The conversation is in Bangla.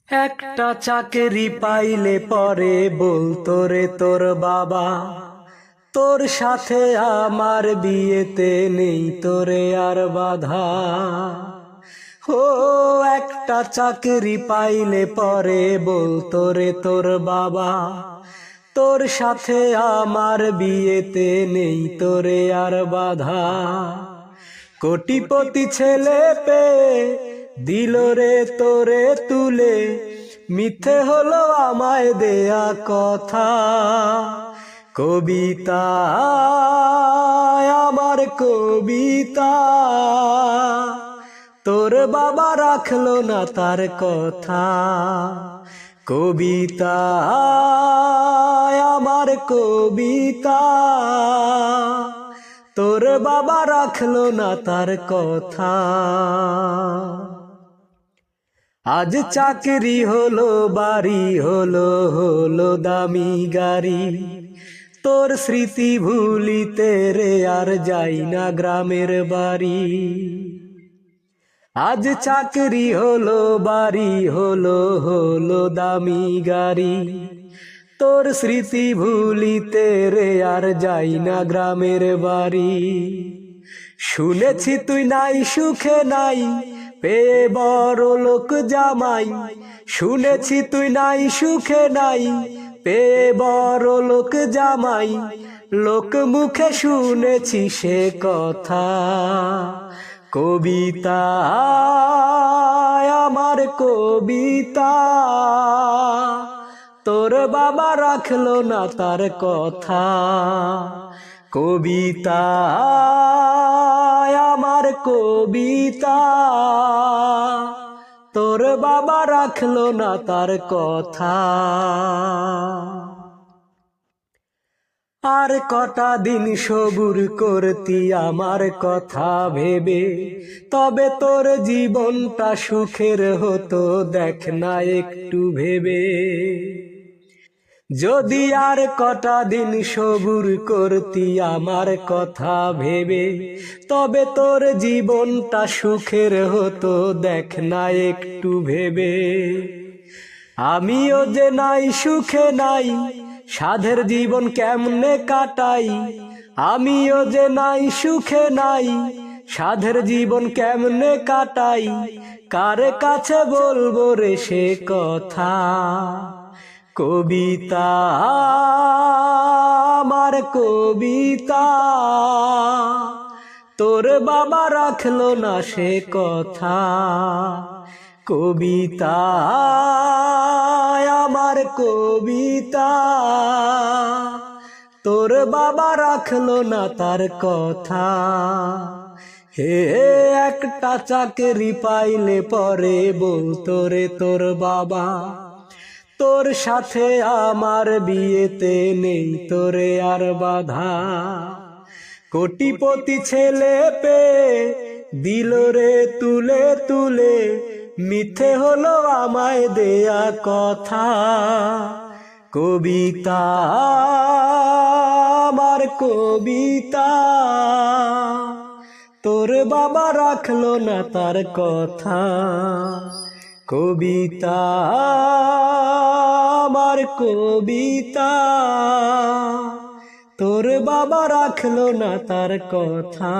একটা চাকরি পাইলে পরে বলতো রে তোর বাবা, তোর সাথে আমার বিয়েতে নেই তোরে আর বাধা। ও একটা চাকরি পাইলে পরে বলতো রে তোর বাবা, তোর সাথে আমার বিয়েতে নেই তোরে আর বাধা। কোটিপতি ছেলে পেয়ে দিল রে তোরে তুলে, মিথ্যে হলো আমায় দেয়া কথা। কবিতা আমার কবিতা, তোর বাবা রাখলো না তার কথা। কবিতা আমার কবিতা, তোর বাবা রাখলো না তার কথা। আজ চাকরি হলো বাড়ি হলো হলো দামি গাড়ি, তোর স্মৃতি ভুলিতে রে আর যাই না গ্রামের বাড়ি। আজ চাকরি হলো বাড়ি হলো হলো দামি গাড়ি, তোর স্মৃতি ভুলিতে রে আর যাই না গ্রামের বাড়ি। শুনেছি তুই নাই সুখে নাই পেয়ে বড় লোক জামাই, শুনেছি তুই নাই সুখে নাই পেয়ে বড় লোক জামাই। লোক মুখে শুনেছি সে কথা। কবিতা আমার কবিতা, তোর বাবা রাখলো না তার কথা। কবিতা আমার কবিতা, তোর বাবা রাখলো না তার কথা। আর কটা দিন সবুর করতি আমার কথা ভেবে, তবে তোর জীবনটা সুখের হতো দেখ না একটু ভেবে। যদি আর কটা দিন সবুর করতি আমার কথা ভেবে, তবে তোর জীবনটা সুখের হতো দেখ না একটু ভেবে। আমিও যে নাই সুখে নাই সাধের জীবন কেমনে কাটাই, আমিও যে নাই সুখে নাই সাধের জীবন কেমনে কাটাই। কার কাছে বলবো রে সে কথা। কবিতা আমার কবিতা, তোর বাবা রাখলো না সে কথা। কবিতা আমার কবিতা, তোর বাবা রাখলো না তার কথা। হে একটা চাকরি পাইলে পরে বলতো রে তোর বাবা, তোর সাথে আমার বিয়েতে নেই তোরে আর বাধা। কোটিপতি ছেলে পেয়ে দিল রে তুলে তুলে, মিথ্যে হলো আমায় দেয়া কথা। কবিতা আমার কবিতা, তোর বাবা রাখলো না তার কথা। কবিতা আমার কবিতা, তোর বাবা রাখলো না তার কথা।